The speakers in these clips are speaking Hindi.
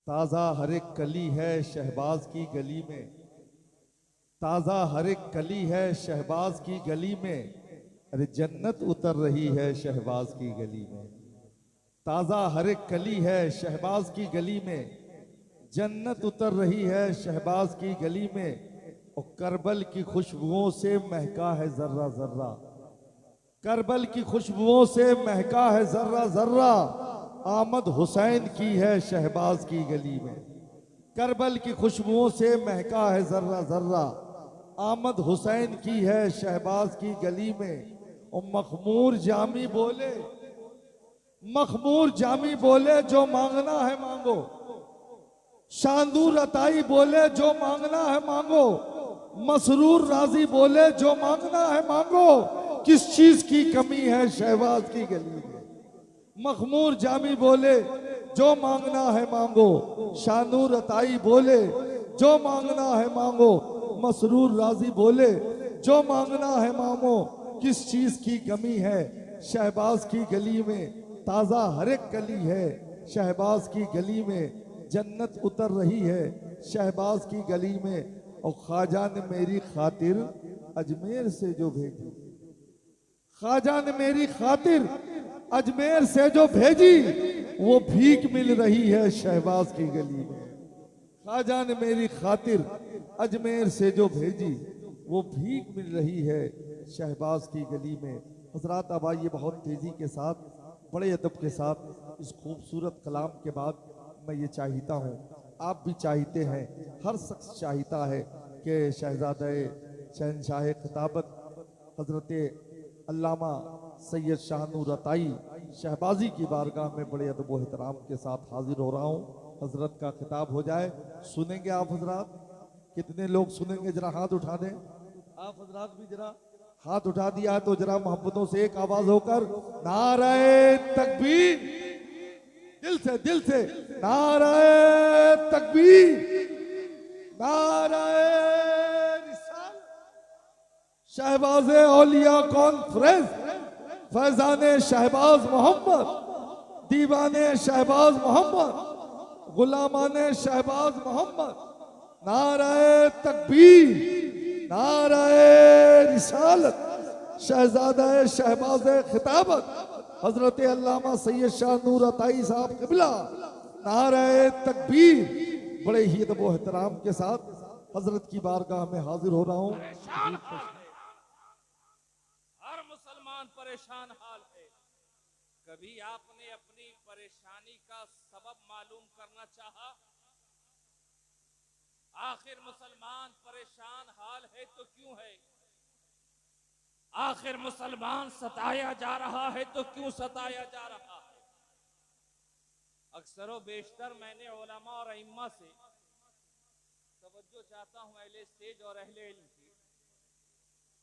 ताज़ा हर एक कली है शहबाज की गली में, ताज़ा हर एक कली है शहबाज की गली में, अरे जन्नत उतर रही है शहबाज की गली में। ताज़ा हर एक कली है शहबाज की गली में, जन्नत उतर रही है शहबाज की गली में। और करबल की खुशबुओं से महका है जर्रा जर्रा, करबल की खुशबुओं से महका है जर्रा जर्रा, आमद हुसैन की है शहबाज की गली में। करबल की खुशबुओं से महका है जर्रा जर्रा, आमद हुसैन की है शहबाज की गली में। और मखमूर जामी बोले, मखमूर जामी बोले जो मांगना है मांगो, शांदूर अताई बोले जो मांगना है मांगो, मसरूर राजी बोले जो मांगना है मांगो। किस चीज की कमी है शहबाज की गली में। मखमूर जामी बोले जो मांगना है मांगो, शानूर अताई बोले जो मांगना है मांगो, मसरूर राजी बोले जो मांगना है मांगो। किस चीज की कमी है शहबाज की गली में। ताजा हर एक कली है शहबाज की गली में, जन्नत उतर रही है शहबाज की गली में। और ख्वाजा ने मेरी खातिर अजमेर से जो भेजी, ख्वाजा ने मेरी खातिर अजमेर से जो भेजी, वो भीख मिल रही है शहबाज की गली में। ख्वाजा ने मेरी खातिर अजमेर से जो भेजी, वो भीख मिल रही है शहबाज की गली में। हजरात अब आइए बहुत तेजी के साथ, बड़े अदब के साथ इस खूबसूरत कलाम के बाद मैं ये चाहता हूँ, आप भी चाहते हैं, हर शख्स चाहता है कि शहजादे शहनशाह खिताबत हजरत अल्लामा सैयद शाहनूर अताई शहबाजी की बारगाह में बड़े अदब व एहतराम के साथ हाजिर हो रहा हूँ। हजरत का खिताब हो जाए, सुनेंगे आप हजरात? कितने लोग सुनेंगे? जरा हाथ उठा दें। आप हजरात भी जरा हाथ उठा दिया है तो जरा मोहब्बतों से एक आवाज होकर नारे तकबीर, दिल से नारे तकबीर, नारे रिसालत। शहबाज औलिया कॉन्फ्रेंस, फैजाने शहबाज मोहम्मद, दीवाने शहबाज मोहम्मद, गुलामाने शहबाज मोहम्मद। नारे तकबीर, नारे रिसालत। शहजादा शहबाज खिताबत हजरत अल्लामा सैयद शाह नूर अताई साहब क़िबला, नारे तकबीर। बड़े ही अदब व एहतराम के साथ हजरत की बारगाह में हाजिर हो रहा हूँ। हर मुसलमान परेशान हाल है। कभी आपने अपनी परेशानी का सबब मालूम करना चाहा? आखिर मुसलमान परेशान हाल है तो क्यों है? आखिर मुसलमान सताया जा रहा है तो क्यों सताया जा रहा है? अक्सर बेशतर मैंने उलमा और अइम्मा से तवज्जो चाहता हूं, अहले स्टेज और अहले इल्म की,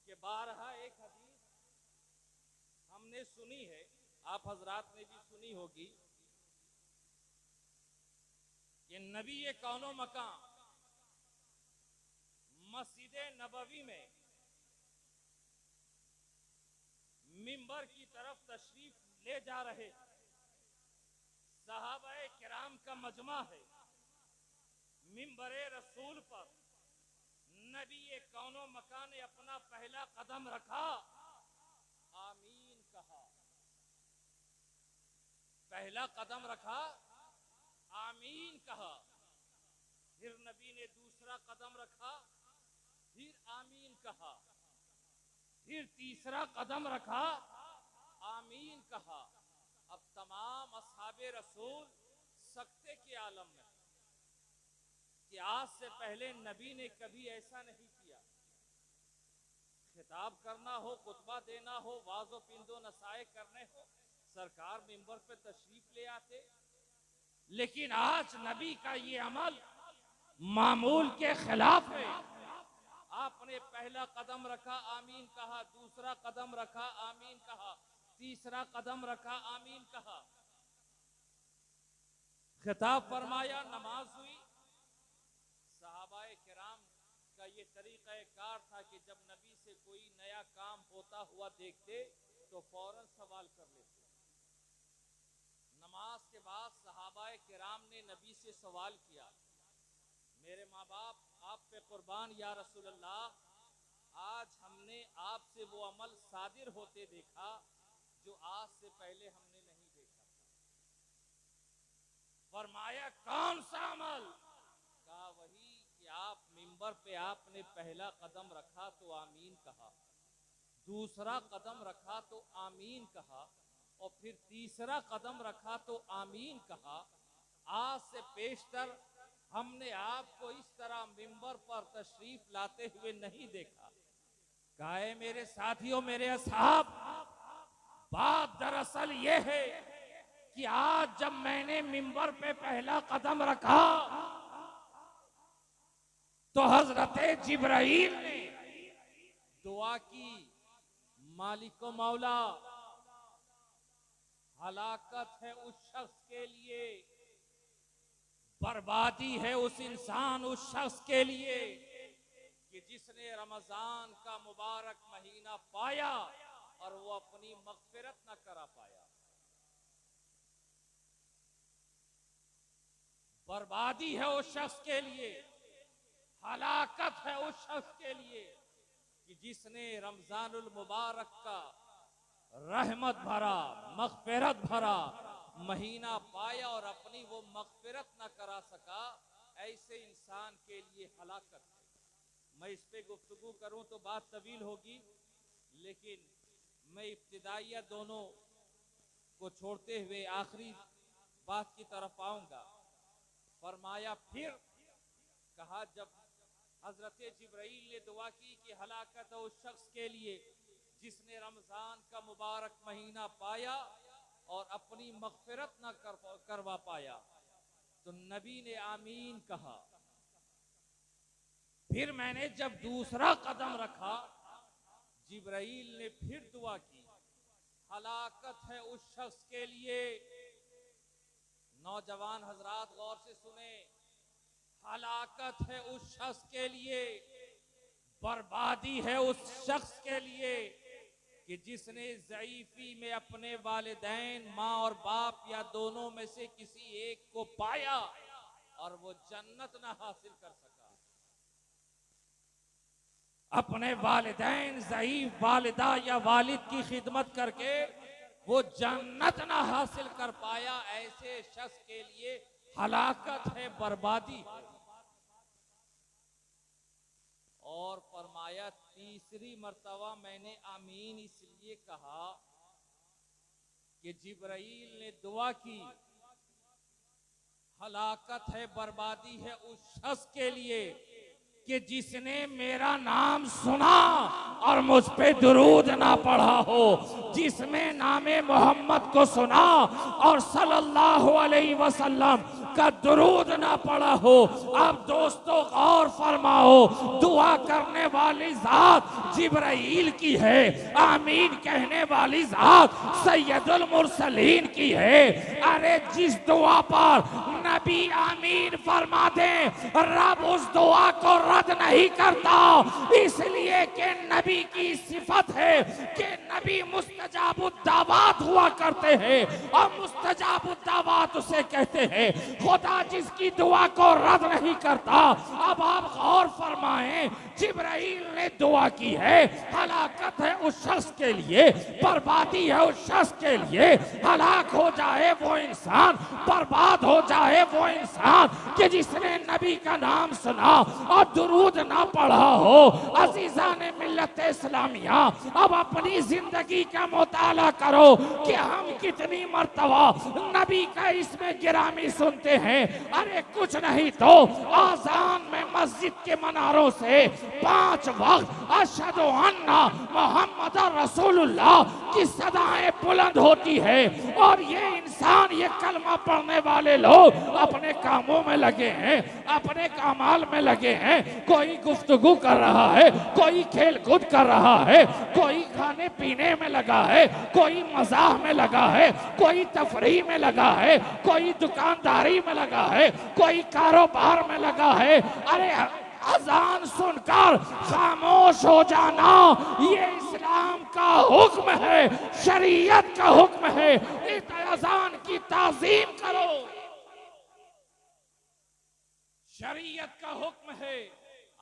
कि बारहा एक हदीस हमने सुनी है, आप हजरात ने भी सुनी होगी, कि नबी कौनो मकाम मस्जिद नबवी में मिंबर की तरफ तशरीफ ले जा रहे, सहाबाए किराम का मजमा है, मिंबरे रसूल पर नबी कौनो मकान ने अपना पहला कदम रखा, आमीन कहा। पहला कदम रखा, आमीन कहा। फिर नबी ने दूसरा कदम रखा, फिर आमीन कहा। फिर तीसरा कदम रखा, आमीन कहा। अब तमाम अस्हाबे रसूल सकते के आलम में कि आज से पहले नबी ने कभी ऐसा नहीं किया। खिताब करना हो, खुतबा देना हो, वाज़ो पिंदो नसाए करने हो, सरकार मिंबर पे तशरीफ ले आते। लेकिन आज नबी का ये अमल मामूल के खिलाफ है। आपने पहला कदम रखा, आमीन कहा, दूसरा कदम रखा, आमीन कहा, तीसरा कदम रखा, आमीन कहा। खिताब फरमाया, नमाज हुई। सहाबाए किराम का ये तरीका कार था कि जब नबी से कोई नया काम होता हुआ देखते तो फौरन सवाल कर लेते। नमाज के बाद सहाबाए किराम ने नबी से सवाल किया, मेरे माँ बाप आप पे कुर्बान या रसूल अल्लाह, आज हमने आपसे वो अमल सादिर होते देखा जो आज से पहले हमने नहीं देखा। फरमाया कौन सा अमल? कहा वही कि आप मिंबर पे आपने पहला कदम रखा तो आमीन कहा, दूसरा कदम रखा तो आमीन कहा, और फिर तीसरा कदम रखा तो आमीन कहा। आज से पेशतर हमने आपको इस तरह मिंबर पर तशरीफ लाते हुए नहीं देखा। कहे मेरे साथियों, मेरे असहाब, बात दरअसल ये है कि आज जब मैंने मिंबर पे पहला कदम रखा तो हजरत जिब्राइल ने दुआ की, मालिको मौला, हलाकत है उस शख्स के लिए, बर्बादी है उस इंसान, उस शख्स के लिए कि जिसने रमजान का मुबारक महीना पाया और वो अपनी मगफिरत न करा पाया। बर्बादी है उस शख्स के लिए, हलाकत है उस शख्स के लिए कि जिसने रमजानुल मुबारक का रहमत भरा, मगफिरत भरा महीना पाया और अपनी वो मगफिरत न करा सका। ऐसे इंसान के लिए हलाकत है। मैं इस पे गुफ्तगू करूं तो बात तवील होगी, लेकिन मैं इब्तिदाइया दोनों को छोड़ते हुए आखिरी बात की तरफ आऊंगा। फरमाया फिर कहा, जब हजरत जिब्राइल ने दुआ की कि हलाकत है उस शख्स के लिए जिसने रमजान का मुबारक महीना पाया और अपनी मगफिरत न करवा पाया, तो नबी ने आमीन कहा। फिर मैंने जब दूसरा कदम रखा, जिब्राइल ने फिर दुआ की, हलाकत है उस शख्स के लिए। नौजवान हजरात गौर से सुने, हलाकत है उस शख्स के लिए, बर्बादी है उस शख्स के लिए कि जिसने ज़ईफी में अपने वालिदैन, माँ और बाप या दोनों में से किसी एक को पाया और वो जन्नत ना हासिल कर सका। अपने वालिदैन, ज़ईफ वालिदा या वालिद की खिदमत करके वो जन्नत ना हासिल कर पाया, ऐसे शख्स के लिए हलाकत है, बर्बादी है। और फरमाया तीसरी मर्तबा मैंने आमीन इसलिए कहा कि जिब्राइल ने दुआ की, हलाकत है, बर्बादी है उस शख्स के लिए कि जिसने मेरा नाम सुना और मुझ पे दुरूद ना पढ़ा हो, जिसमें नामे मोहम्मद को सुना और सल्लल्लाहु अलैहि वसल्लम का दुरूद ना पढ़ा हो। अब दोस्तों गौर फरमाओ, दुआ करने वाली जात जिब्राइल की है, आमीन कहने वाली जात सैयदुल मुरसलीन की है। अरे जिस दुआ पर नबी आमीन फरमा दे, रब उस दुआ को रद्द नहीं करता, इसलिए कि नबी की सिफत है कि नबी मुस्तजाबुद्दावात हुआ करते हैं और मुस्तजाबुद्दावात उसे कहते हैं। खुदा जिसकी दुआ को रद्द नहीं करता। अब आप गौर फरमाएं, जिब्राइल ने दुआ की है, हलाकत है उस शख्स के लिए, बर्बादी है उस शख्स के लिए, हलाक हो जाए वो इंसान, बर्बाद हो जाए वो इंसान कि जिसने नबी का नाम सुना और दुरूद ना पढ़ा हो। अज़ीज़ान मिल्लत इस्लामिया, अब अपनी जिंदगी का मुताला करो कि हम कितनी मर्तबा नबी का इसमें गिरामी सुनते हैं। अरे कुछ नहीं तो आज़ान में मस्जिद के मनारों से 5 वक्त अशहदु अन्ना मोहम्मद रसूलुल्लाह की सदाएं बुलंद होती है और ये इंसान, ये कलमा पढ़ने वाले लोग अपने कामों में लगे हैं, अपने कामाल में लगे हैं। कोई गुफ्तगू कर रहा है, कोई खेल कूद कर रहा है, कोई खाने पीने में लगा है, कोई मजाक में लगा है, कोई तफरीह में लगा है, कोई दुकानदारी में लगा है, कोई कारोबार में लगा है। अरे अजान सुनकर खामोश हो जाना ये इस्लाम का हुक्म है, शरीयत का हुक्म है। अजान की ताजीम करो। शरीयत का हुक्म है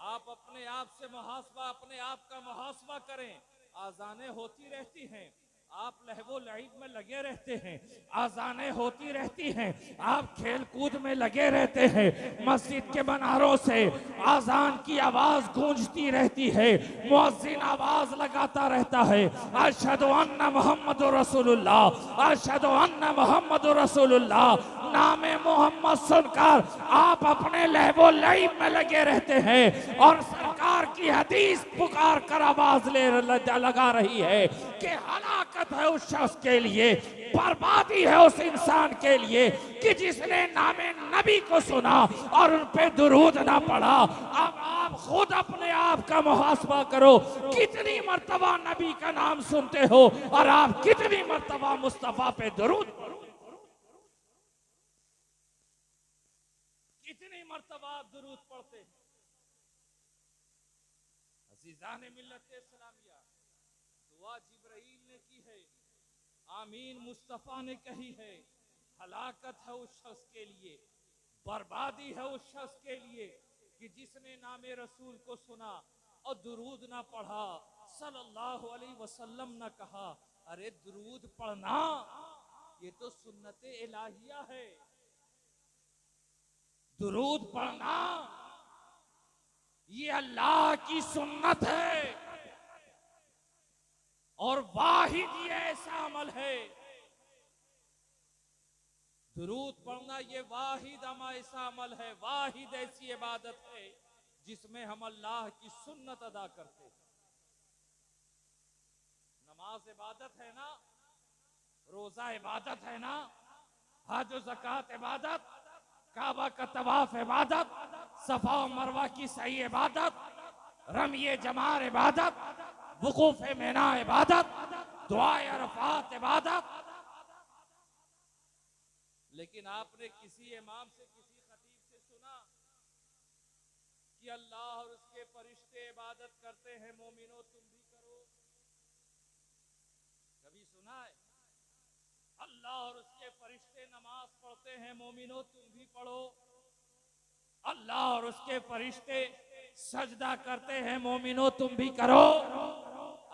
आप अपने आप से मुहासबा, अपने आप का मुहासबा करें। आजानें होती रहती हैं, आप लहवो लईब में लगे रहते हैं, आजानें होती रहती हैं, आप खेल कूद में लगे रहते हैं, मस्जिद के मनारों से आजान की आवाज गूंजती रहती है, मुअज्जिन आवाज लगाता रहता है, अशहदु अन्ना मुहम्मदुर रसूलुल्लाह, अशहदु अन्ना मुहम्मदुर रसूलुल्लाह। नामे मोहम्मद सुनकर आप अपने लहवो लईब में लगे रहते हैं और सरकार की हदीस पुकार कर आवाज लगा रही है कि हलाकत है उस शख्स के लिए, बर्बादी है उस इंसान के लिए कि जिसने नामे नबी को सुना और उन पे दुरूद ना पढ़ा। अब आप खुद अपने आप का मुहासबा करो, कितनी मर्तबा नबी का नाम सुनते हो और आप कितनी मर्तबा मुस्तफा पे दुरूद, कितनी मर्तबा आप दुरूद पढ़ते हैं। अज़ीज़ाने मिल्लत इस्लामिया, दुआ जिब्राइल ने की है, आमीन मुस्तफा ने कही है। हलाकत है उस शख्स के लिए, बर्बादी है उस शख्स के लिए कि जिसने नामे रसूल को सुना और दुरूद ना पढ़ा, सल्लल्लाहु अलैहि वसल्लम ने कहा अरे दुरूद पढ़ना ये तो सुन्नत इलाहिया है, दुरूद पढ़ना ये अल्लाह की सुन्नत है और वाहिद ये ऐसा अमल है। दुरूद पढ़ना ये वाहिद ऐसा अमल है, वाहिद ऐसी इबादत है जिसमें हम अल्लाह की सुन्नत अदा करते हैं। नमाज इबादत है ना, रोजा इबादत है ना, हज और ज़कात इबादत, काबा का तवाफ इबादत, सफा और मरवा की सही इबादत, रमिए जमार इबादत, वुकूफ मिना इबादत, दुआए अरफात इबादत। लेकिन आपने किसी इमाम से, किसी खतीब से सुना कि अल्लाह और उसके फरिश्ते इबादत करते हैं, मोमिनो तुम भी करो? कभी सुना है? अल्लाह और उसके फरिश्ते नमाज पढ़ते हैं, मोमिनो तुम भी पढ़ो। अल्लाह और उसके फरिश्ते सजदा करते हैं, मोमिनो तुम भी करो।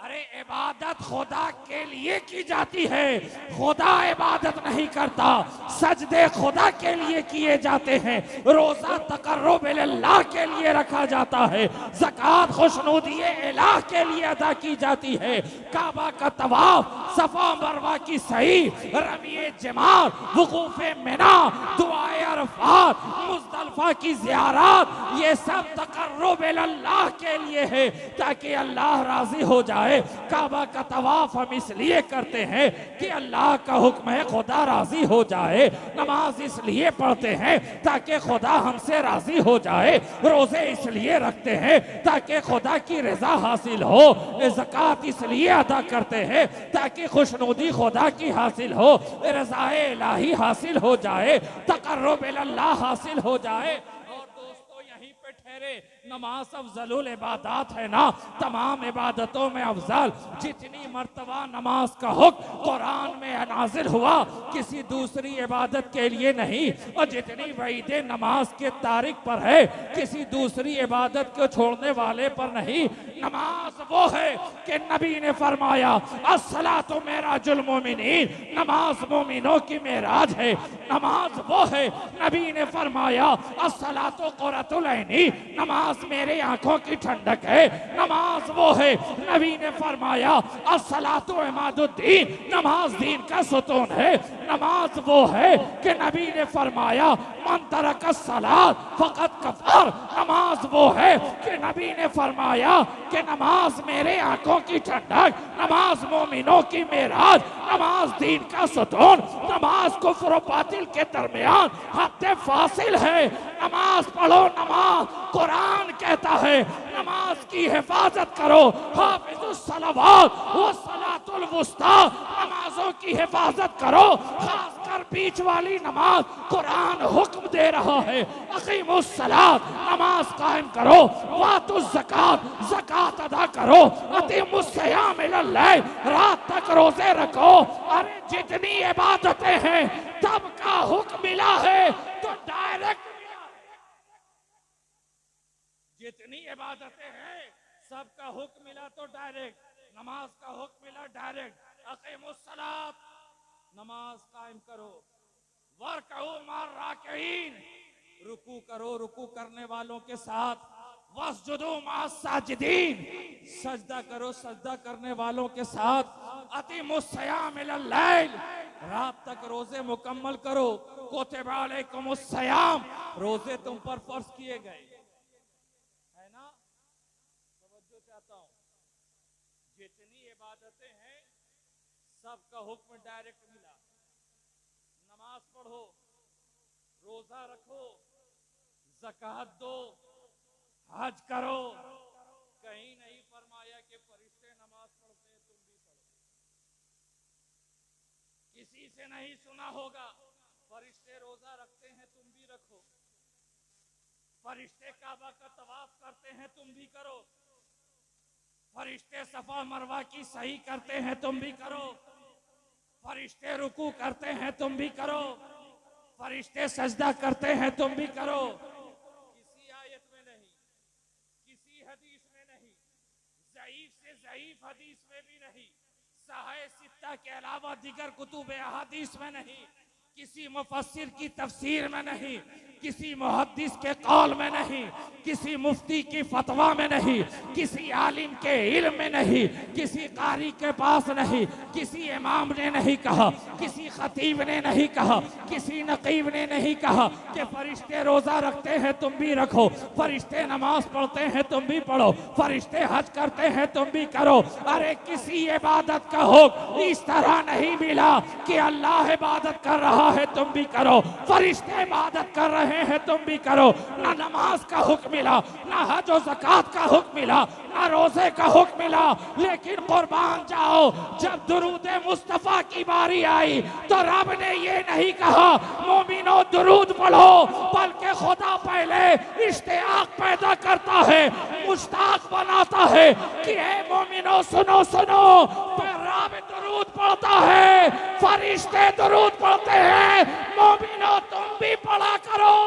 अरे इबादत खुदा के लिए की जाती है, खुदा इबादत नहीं करता, सजदे खुदा के लिए किए जाते हैं, रोजा तकर्रुब इल्लाह के लिए रखा जाता है, ज़कात खुशनुदी इलाह के लिए अदा की जाती है, काबा का तवाफ, सफा मरवा की सही, रमिए जमार, वुकूफे मिना, दुआए अरफात, मुज़दलिफा की ज़ियारत, ये सब तकर्रुब इल्लाह के लिए है ताकि अल्लाह राजी हो जाए। काबा का तवाफ हम इसलिए करते हैं कि अल्लाह का हुक्म है खुदा राजी हो जाए, नमाज इसलिए पढ़ते हैं ताकि खुदा हमसे राजी हो जाए, रोजे इसलिए रखते हैं ताकि खुदा की रजा हासिल हो, ज़कात इसलिए अदा करते हैं ताकि खुशनुदी खुदा की हासिल हो, रज़ाए इलाही हासिल हो जाए, तकर्रुब इल्लाह हासिल हो जाए। और दोस्तों यहीं पे ठहरे, नमाज अफजलुल इबादत है ना, तमाम इबादतों में अफजल। जितनी मर्तबा नमाज का हुक्म कुरान में नाजिल हुआ किसी दूसरी इबादत के लिए नहीं, और जितनी वईद नमाज के तारिक पर है किसी दूसरी इबादत को छोड़ने वाले पर नहीं। नमाज वो है कि नबी ने फरमाया अस्सलातु मेराजुल मोमिनीन, नमाज मोमिनों की मेराज है। नमाज वो है, नबी ने फरमाया अस्सलातु कुर्रतुल ऐनी, नमाज मेरे आंखों की ठंडक है। नमाज वो है, नबी ने फरमाया अस्सलातु इमादुद्दीन, नमाज दीन का सुतून है। नमाज वो है कि नबी ने फरमाया मन तरका सलात फकत कफर, नमाज वो है कि नबी ने फरमाया कि नमाज मेरे आंखों की ठंडक, नमाज मोमिनों की मेराज, नमाज दीन का सुतून, नमाज कुफ्र और बातिल के दरमियान हद फासिल है। नमाज पढ़ो, नमाज कुरान कहता है नमाज की हिफाजत करो, हाफिजुस सलावात व सलातुल वुस्ता, नमाजों की हिफाजत करो, खासकर बीच वाली नमाज कुरान हुक्म दे रहा है, अकीमुस सलात, नमाज कायम करो, वातुज ज़कात, ज़कात अदा करो, अतीमुस सियाम इलल लैल, रात तक रोजे रखो। अरे जितनी इबादतें हैं तब का हुक्म मिला है तो डायरेक्ट मिला है। जितनी इबादतें हैं सबका हुक्म मिला तो डायरेक्ट, नमाज का हुक्म मिला डायरेक्ट, अकीमुस सलात, नमाज कायम करो, वरकऊ मार राकिईन, रुकू करो रुकू करने वालों के साथ, वस्जुदू मास साजिदीन, सजदा करो सजदा करने वालों के साथ, अतीमुस सियाम इलल लैल, रात तक रोजे मुकम्मल करो, कुतिबा अलैकुमुस सियाम, रोजे तुम पर फर्ज किए गए है ना। तवज्जो चाहता हूं, जितनी इबादतें हैं सबका हुक्म डायरेक्ट मिला, नमाज पढ़ो, रोजा रखो, ज़कात दो, हज करो, कहीं नहीं फरमाया कि फरिश्ते नमाज पढ़ते हैं तुम भी पढ़ो। किसी से नहीं सुना होगा फरिश्ते रोजा रखते हैं तुम भी रखो, फरिश्ते काबा का तवाफ करते हैं तुम भी करो, फरिश्ते सफा मरवा की सही करते हैं तुम भी करो, फरिश्ते रुकू करते हैं तुम भी करो, फरिश्ते सजदा करते हैं तुम भी करो। किसी आयत में नहीं, किसी हदीस में नहीं, ज़ईफ से ज़ईफ हदीस में भी नहीं, सहाय सित्ता के अलावा दिगर कुतुब अहादीस में नहीं, किसी मुफस्सिर की तफसीर में नहीं, किसी मुहद्दिस के कौल में नहीं, किसी मुफ्ती की फतवा में नहीं, किसी आलिम के इल्म में नहीं, किसी कारी के पास नहीं, किसी इमाम ने नहीं कहा, किसी खतीब ने नहीं कहा, किसी नकीब ने नहीं कहा कि फरिश्ते रोजा रखते हैं तुम भी रखो, फरिश्ते नमाज पढ़ते हैं तुम भी पढ़ो, फरिश्ते हज करते हैं तुम भी करो। अरे किसी इबादत का हुक्म इस तरह नहीं मिला कि अल्लाह इबादत कर रहा है तुम भी करो, फरिश्ते इबादत कर रहे हैं तुम भी करो। ना नमाज का हुक्म मिला, ना हज और ज़कात का हुक्म मिला, ना रोजे का हुक्म मिला, लेकिन कुर्बान जाओ जब दुरूद मुस्तफा की बारी आई तो रब ने ये नहीं कहा मोमिनो दुरूद पढ़ो, बल्कि खुदा पहले इश्तियाक पैदा करता है, मुश्ताक बनाता है कि हे मोमिनो सुनो सुनो, फिर रब दुरूद पढ़ता है, फरिश्ते दुरूद पढ़ते हैं, मोमिनो तुम भी पढ़ा करो।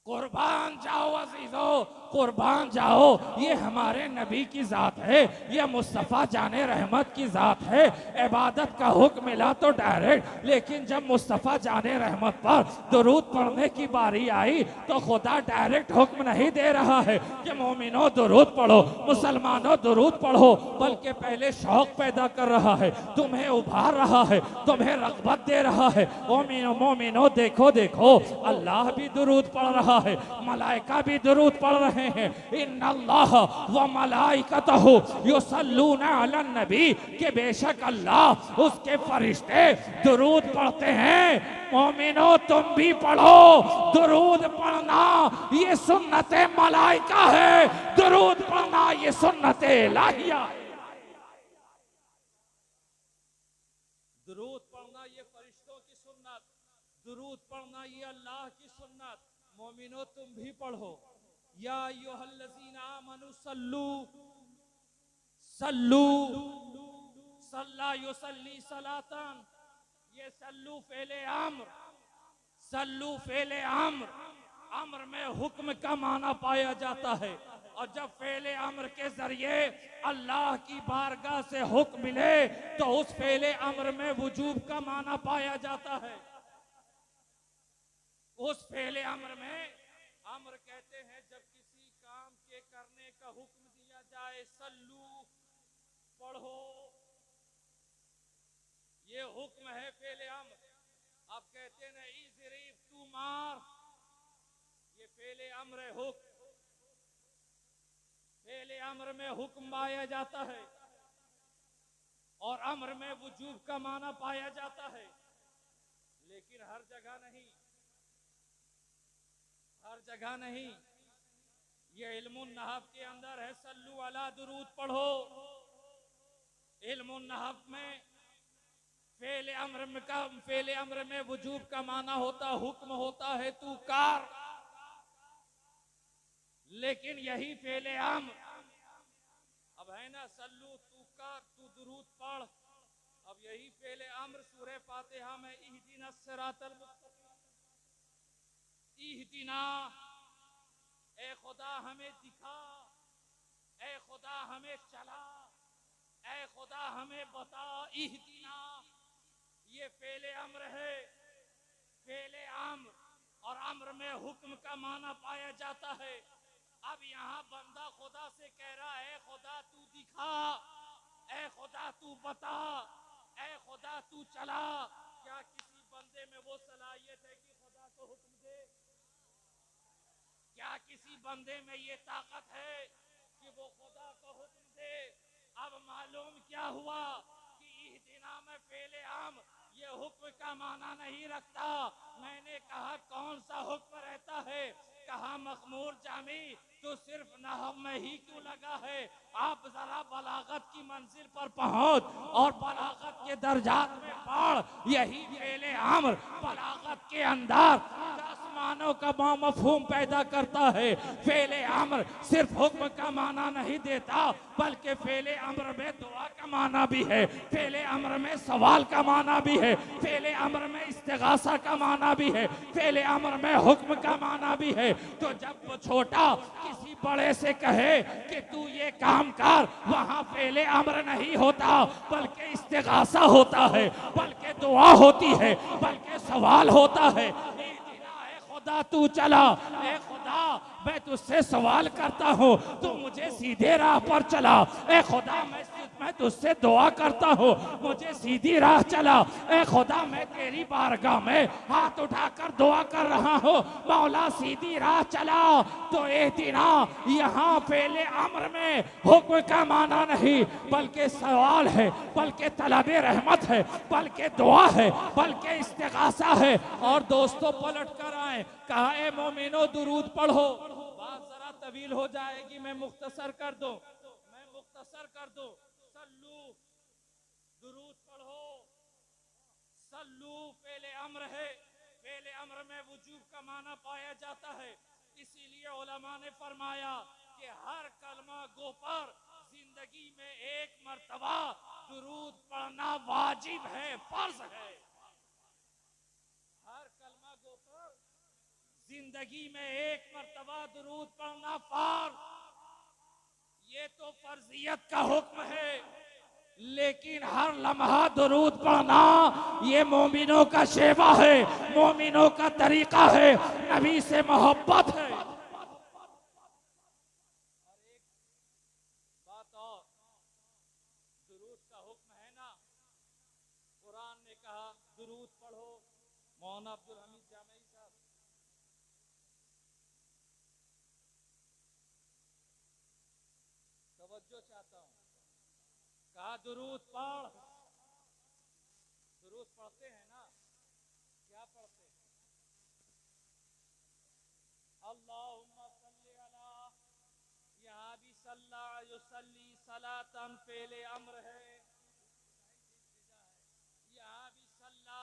कुर्बान जाओ अजीजो, कुर्बान जाओ, ये हमारे नबी की जात है, ये मुस्तफ़ा जाने रहमत की जात है। इबादत का हुक्म मिला तो डायरेक्ट, लेकिन जब मुस्तफ़ा जाने रहमत पर दुरूद पढ़ने की बारी आई तो खुदा डायरेक्ट हुक्म नहीं दे रहा है कि मोमिनो दुरूद पढ़ो, मुसलमानों दुरूद पढ़ो, बल्कि पहले शौक पैदा कर रहा है, तुम्हें उभार रहा है, तुम्हें रग़बत दे रहा है। मोमिनो मोमिनो देखो देखो, अल्लाह भी दुरूद पढ़ रहा है, मलाइका भी दुरूद पढ़ रहे हैं। इन्नल्लाह व मलाइकतहु युसल्लूना अलन नबी, के बेशक अल्लाह उसके फरिश्ते दुरूद पढ़ते हैं। मोमिनो तुम भी पढ़ो, दुरूद पढ़ना ये सुन्नत मलाइका है, दुरूद पढ़ना ये सुन्नत इलाहिया है। दुरूद पढ़ना ये फरिश्तों की सुन्नत, दुरूद पढ़ना ये अल्लाह की सुन्नत। मोमिनो तुम भी पढ़ो, या अय्युहल्लज़ीना आमनू सल्लू सल्लू सल्ला युसल्ली सलातन, ये सल्लू फेले अम्र, सल्लू फेले अम्र, अम्र में हुक्म का माना पाया जाता है, और जब फेले अम्र के जरिए अल्लाह की बारगाह से हुक्म मिले तो उस फेले अम्र में वजूब का माना पाया जाता है। उस फेले अम्र में अम्र कहते हैं जब किसी काम के करने का हुक्म दिया जाए, सल्लू पढ़ो, ये हुक्म है फेले अम्र। अब कहते हैं इज़रीब तू मार, ये फेले अम्र है, हुक्म। फेले अम्र में हुक्म पाया जाता है और अम्र में वजूब का माना पाया जाता है, लेकिन हर जगह नहीं, हर जगह नहीं। ये इल्मुन नहव के अंदर है, सल्लू अला दुरूद पढ़ो। इल्मुन नहव में फेले अम्र में वजूब का माना होता, हुक्म होता है तू कार, लेकिन यही फेले अम्र अब है ना, सल्लू तू कार, तू दुरूद पढ़। अब यही फेले अम्र सूरह फातिहा में इहदिना सिरातल मुस्तकीम, इहदिना, ए खुदा हमें दिखा, ए खुदा हमें चला, ए खुदा हमें बता, इहदिना, ये फेले अम्र है। फेले अम्र और अम्र में हुक्म का माना पाया जाता है। अब यहाँ बंदा खुदा से कह रहा है, खुदा तू दिखा, ए खुदा तू बता, ए खुदा तू चला। क्या किसी बंदे में वो सलाहियत है कि खुदा को हुक्म दे? क्या किसी बंदे में ये ताकत है कि वो खुदा को हुक्म दे? अब मालूम क्या हुआ कि इहदिना में फेले अम्र ये हुक्म का माना नहीं रखता। मैंने कहा कौन सा हुक्म रहता है? कहा मखमूर जामी तो सिर्फ नहव में ही क्यों लगा है? आप जरा बलागत की मंजिल पर पहुंच और बलागत के दर्जात में पढ़। यही फेले अम्र बलागत के अंदर आसमानों का मफहूम पैदा करता है। फेले अम्र सिर्फ हुक्म का माना नहीं देता, बल्कि फेले अम्र में दुआ का माना भी है, फेले अम्र में सवाल का माना भी है, फेले अम्र में इस्तिगासा का माना भी है, फेले अम्र में हुक्म का माना भी है। तो जब वो छोटा किसी बड़े से कहे कि तू ये काम कर, वहां फेले अम्र नहीं होता, बल्कि इस्तिगासा होता है, बल्कि दुआ होती है, बल्कि सवाल होता है। खुदा तू चला, ए खुदा मैं तुझसे सवाल करता हूँ, तू मुझे सीधे राह पर चला। ए खुदा मैं तुझसे दुआ करता हूँ, मुझे सीधी राह चला। ए खुदा मैं तेरी बारगाह में हाथ उठाकर दुआ कर रहा हूँ, मौला सीधी राह चला। तो इहदिना यहाँ फेले अम्र में हुक्म का माना नहीं, बल्कि सवाल है, बल्कि तलबे रहमत है, बल्कि दुआ है, बल्कि इस्तिगासा है। और दोस्तों पलट कर आए, कहा ए मोमिनो दुरूद पढ़ो। बात जरा तवील हो जाएगी, मैं मुख्तसर कर दूं, सल्लू दुरूद पढ़ो। सल्लू फेले अम्र है, फेले अम्र में वजूब का माना पाया जाता है। इसीलिए उलमा ने फरमाया कि हर कलमा गो पर जिंदगी में एक मर्तबा दुरूद पढ़ना वाजिब है, फर्ज है। हर कलमा गो पर जिंदगी में एक मर्तबा दुरूद पढ़ना फर्ज, ये तो फर्जियत का हुक्म है। लेकिन हर लम्हा दुरूद पढ़ना ये मोमिनों का शेवा है, मोमिनों का तरीका है, नबी से मोहब्बत है। और एक बात और, दुरूद का हुक्म है ना, कुरान ने कहा दुरूद पढ़ो। मौलाना अब्दुल हमीद जामई साहब, तवज्जो चाहता हूं, कहा दुरूद पढ़। दुरूद पढ़ते हैं ना, क्या पढ़ते हैं? अल्लाहुम्मा सल्ली अला, यहाँ भी सल्ला युसल्ली सलातन फेले अम्र है, यहाँ भी सल्ला।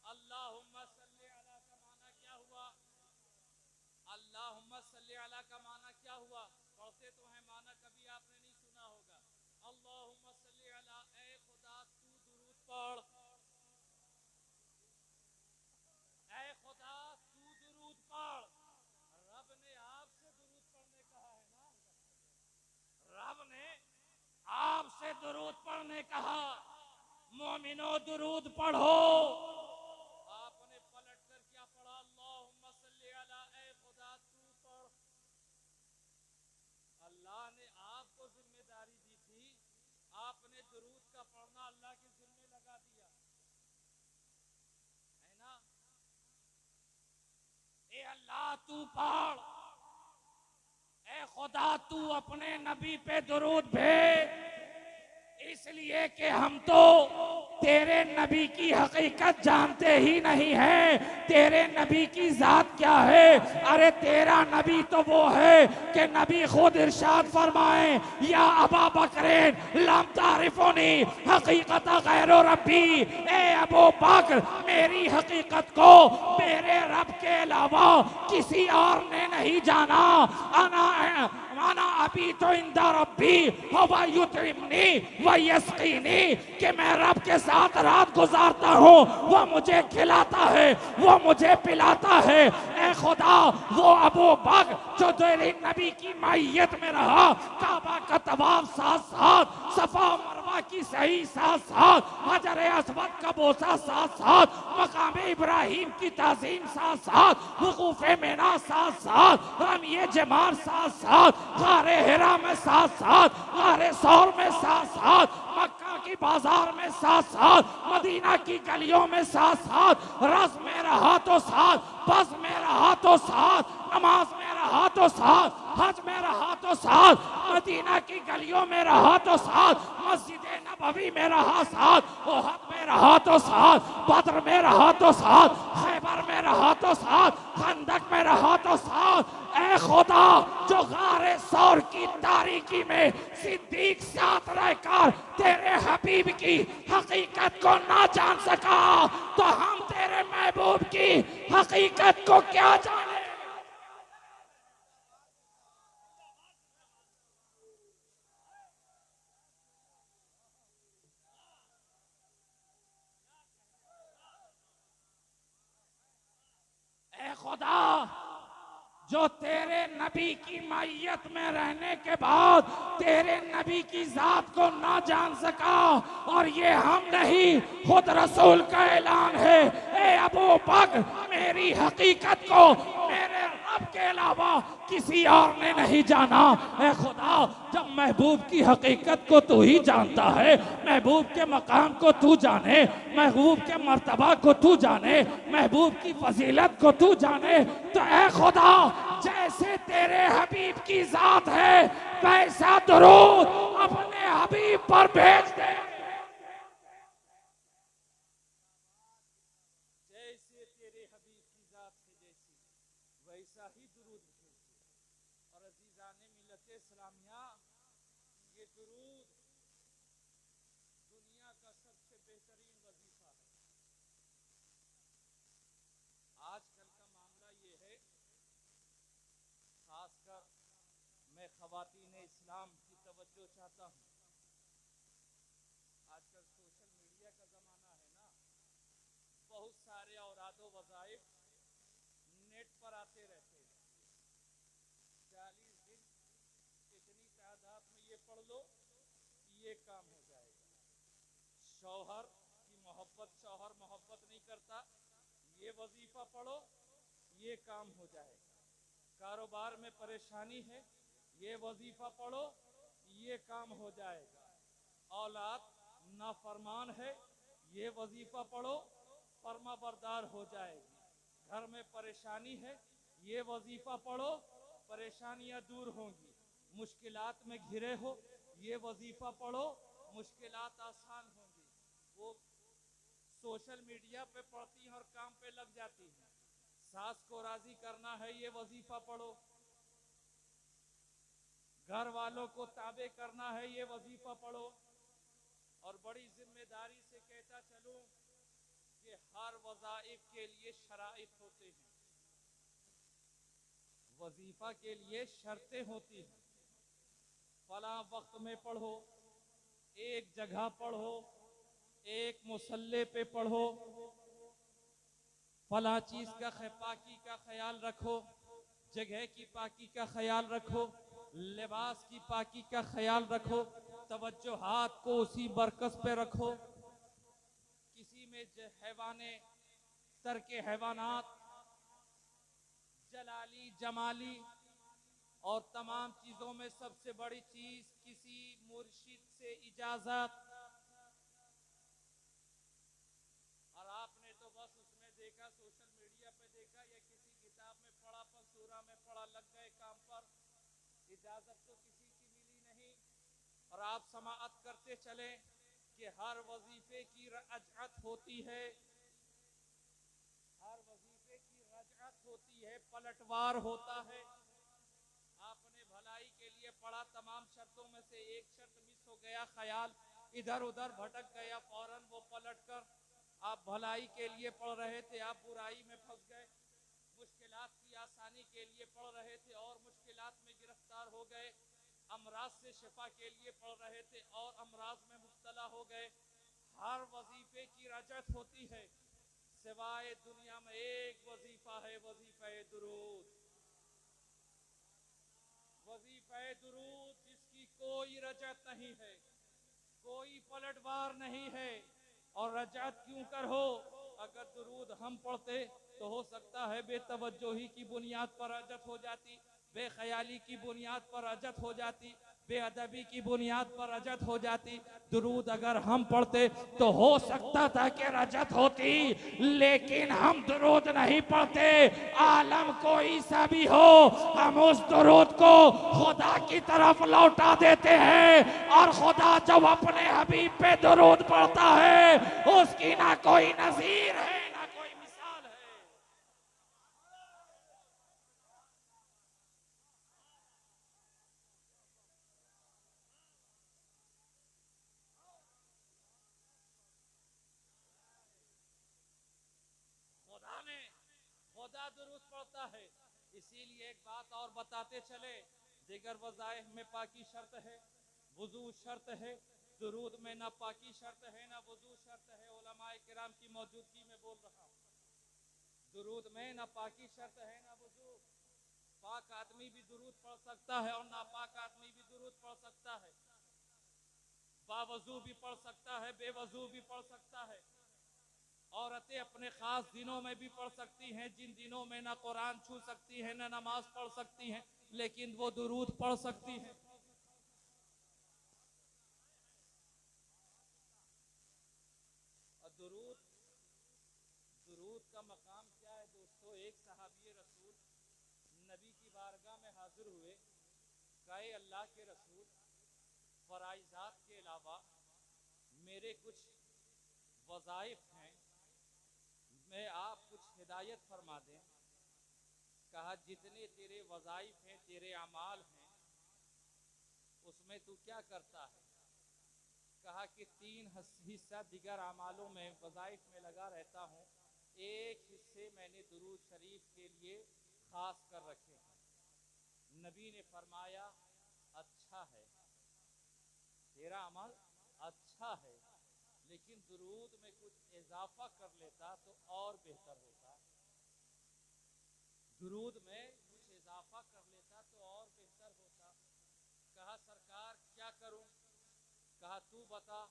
अल्लाहुम्मा सल्ली अला का माना क्या हुआ? अल्लाहुम्मा सल्ली अला का माना क्या हुआ? पढ़ते तो हैं, माना कभी आपने नहीं सुना होगा। अल्लाहुम्मा सल्ली अला, ए खुदा तू दुरूद पढ़, ए खुदा तू दुरूद पढ़। रब ने आपसे दुरूद पढ़ने कहा है ना, रब ने आपसे दुरूद पढ़ने कहा, मोमिनो दुरूद पढ़ो। आपने पलट कर क्या पढ़ा? अल्लाहुम्मा सल्ली अला, ए खुदा तू पढ़। अल्लाह ने आपको जिम्मेदारी दी थी, आप ने दुरूद का पढ़ना अल्लाह के जिम्मे लगा दिया है ना। ए अल्लाह तू पढ़, ए खुदा तू अपने नबी पे दुरूद भेज, इसलिए कि हम तो तेरे नबी की हकीकत जानते ही नहीं है। तेरे नबी की जात क्या है? अरे तेरा नबी तो वो है कि नबी खुद इरशाद फरमाए, या अबा बकरीन लम तारिफुनी हकीकत गैरो रब्बी, ए अबू बकर मेरी हकीकत को मेरे रब के अलावा किसी और ने नहीं जाना। माना अभी तो इंदा रब्बी हवा युतइमनी व यस्कीनी, कि मैं रब के साथ रात गुजारता हूँ, वो मुझे खिलाता है, वो मुझे पिलाता है। ए खुदा वो अबू बकर जो तेरे नबी की मायत में रहा, काबा का तवाफ साथ साथ, सफा मरवा की सही साथ साथ, हजर अस्वद का बोसा साथ साथ, मकाम इब्राहिम की ताज़ीम साथ साथ, वकूफ़े मिना साथ साथ, रमिए जमार साथ साथ, गारे हिरा में साथ साथ, गारे सौर में साथ साथ, मक्का की बाजार में साथ साथ, मदीना की गलियों में साथ साथ, रस में रहा तो साथ, बस में रहा तो साथ, नमाज में रहा तो साथ, हज में रहा तो साथ, मदीना की गलियों में रहा तो साथ, मस्जिद नबवी में रहा साथ, ओहद में रहा तो साथ, बद्र में रहा तो साथ, खैबर में रहा तो साथ, खंदक में रहा तो साथ। ऐ खुदा जो गारे सौर की तारीकी में सिद्दीक साथ रहकर तेरे हबीब की हकीकत को ना जान सका, तो हम तेरे महबूब की हकीकत को क्या जाने। ऐ खुदा जो तेरे नबी की मैयत में रहने के बाद तेरे नबी की जात को ना जान सका, और ये हम नहीं खुद रसूल का ऐलान है, ए अबू बकर मेरी हकीकत को मेरे रब के अलावा किसी और ने नहीं जाना। ए खुदा जब महबूब की हकीकत को तू ही जानता है, महबूब के मकाम को तू जाने, महबूब के मर्तबा को तू जाने, महबूब की फजीलत को तू जाने, तो ए खुदा जैसे तेरे हबीब की जात है वैसा दुरूद अपने हबीब पर भेज दे। जैसे तेरे हबीब की जात है जैसी वैसा ही दुरूद भेज दे। और अजीजाने मिल्लत इस्लामिया, ये दुरूद दुनिया का सबसे बेहतरीन वजीफा है। आजकल का मामला ये है, खासकर मैं ख़वातीन इस्लाम की तवज्जो चाहता हूँ। आजकल सोशल मीडिया का ज़माना है ना, बहुत सारे औरादो वज़ाइफ नेट पर आते रहते हैं। 40 दिन इतनी तादाद में ये पढ़ लो, ये काम हो जाएगा। शौहर की मोहब्बत, शौहर मोहब्बत नहीं करता, ये वजीफा पढ़ो, ये काम हो जाएगा। कारोबार में परेशानी है, ये वजीफा पढ़ो, ये काम हो जाएगा। औलाद नाफरमान है, ये वजीफा पढ़ो, फर्मा बरदार हो जाएगी। घर में परेशानी है, ये वजीफा पढ़ो, परेशानियां दूर होंगी। मुश्किलात में घिरे हो, ये वजीफा पढ़ो, मुश्किलात आसान होंगी। वो सोशल मीडिया पे पढ़ती हैं और काम पे लग जाती हैं। सास को राजी करना है, ये वजीफा पढ़ो। घर वालों को ताबे करना है, ये वजीफा पढ़ो। और बड़ी जिम्मेदारी से कहता चलूं कि हर वज़ाइफ के लिए शराइत होते हैं, वजीफा के लिए शर्तें होती हैं। फला वक्त में पढ़ो, एक जगह पढ़ो, एक मुसल्ले पे पढ़ो, फला चीज का पाकी का ख्याल रखो, जगह की पाकी का ख्याल रखो, लिबास की पाकी का ख्याल रखो, तवज्जो हाथ को उसी बरकस पे रखो। किसी में हैवाने तरके हैवानात, जलाली जमाली, और तमाम चीजों में सबसे बड़ी चीज किसी मुर्शिद से इजाजत, देखा, सोशल मीडिया पे देखा या किसी किताब में पढ़ा, पर सूरा में पढ़ा, लग गए काम पर। इजाजत तो किसी की मिली नहीं। और आप समाअत करते चले कि हर वजीफे की रजअत होती है, हर वजीफे की रजअत होती है, पलटवार होता है। आपने भलाई के लिए पढ़ा, तमाम शर्तों में से एक शर्त मिस हो गया, ख्याल इधर उधर भटक गया, फौरन वो पलट कर आप भलाई के लिए पढ़ रहे थे, आप बुराई में फंस गए। मुश्किलात की आसानी के लिए पढ़ रहे थे और मुश्किलात में गिरफ्तार हो गए। अमराज से शिफा के लिए पढ़ रहे थे और अमराज में मुब्तला हो गए। हर वजीफे की रजत होती है, सिवाय दुनिया में एक वजीफा है, वजीफा दुरूद। वजीफा दुरूद जिसकी कोई रजत नहीं है, कोई पलटवार नहीं है। और रजत क्यों कर हो? अगर दुरूद हम पढ़ते तो हो सकता है बेतवज्जोही की बुनियाद पर रजत हो जाती, बेख्याली की बुनियाद पर रजत हो जाती, बेअदबी की बुनियाद पर रजत हो जाती। दुरूद अगर हम पढ़ते तो हो सकता था कि रजत होती, लेकिन हम दुरूद नहीं पढ़ते। आलम कोई सा भी हो, हम उस दुरूद को खुदा की तरफ लौटा देते हैं। और खुदा जब अपने हबीब पे दुरूद पढ़ता है, उसकी ना कोई नजीर है ना कोई मिसाल है। खुदा दुरूद पढ़ता है। इसीलिए एक बात और बताते चले, दिगर वज़ाइफ में पाकी शर्त है, वुजू शर्त है, दुरूद में ना पाकी शर्त है ना वुजू शर्त है। उलमाए किराम की मौजूदगी में बोल रहा हूँ, दुरूद में ना पाकी शर्त है ना वुजू। पाक आदमी भी दुरूद पढ़ सकता है और नापाक आदमी भी दुरूद पढ़ सकता है, बावजू भी पढ़ सकता है, बेवजू भी पढ़ सकता है। औरतें अपने खास दिनों में भी पढ़ सकती हैं, जिन दिनों में ना कुरान छू सकती हैं ना नमाज पढ़ सकती हैं, लेकिन वो दुरूद पढ़ सकती हैं। और दुरूद दुरूद का मकाम क्या है दोस्तों? एक सहाबी रसूल नबी की बारगाह में हाजिर हुए, कहे अल्लाह के रसूल, फराइजात के अलावा मेरे कुछ वज़ाइफ हैं, मैं आप कुछ हिदायत फरमा दें। कहा जितने तेरे वज़ाइफ हैं, तेरे अमाल हैं, उसमें तू क्या करता है? कहा कि 3 हिस्सा दिगर अमालों में, वज़ाइफ में लगा रहता हूँ, एक हिस्से मैंने दुरूद शरीफ के लिए खास कर रखे हैं। नबी ने फरमाया अच्छा है, तेरा अमल अच्छा है, लेकिन दुरूद में कुछ इजाफा कर लेता तो और बेहतर होता। दुरूद में कुछ इजाफा कर लेता तो और बेहतर होता। कहा सरकार क्या करूं? कहा तू बता।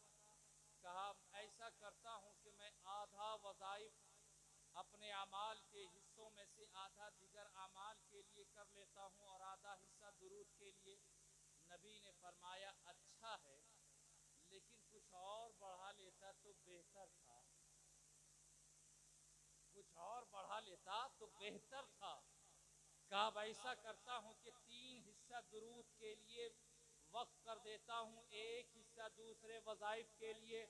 कहा ऐसा करता हूं कि मैं आधा वज़ाइफ अपने अमाल के हिस्सों में से आधा दिगर अमाल के लिए कर लेता हूं और आधा हिस्सा दुरूद के लिए। नबी ने फरमाया अच्छा है, लेकिन कुछ और बढ़ा लेता तो बेहतर था, कुछ और बढ़ा लेता तो बेहतर था। कहा ऐसा करता हूं कि 3 हिस्सा दुरूद के लिए वक्फ कर देता हूं, एक हिस्सा दूसरे वज़ाइफ के लिए।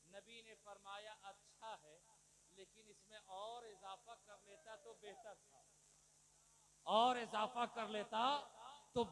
नबी ने फरमाया अच्छा है, लेकिन इसमें और इजाफा कर लेता तो बेहतर था, और इजाफा कर लेता तो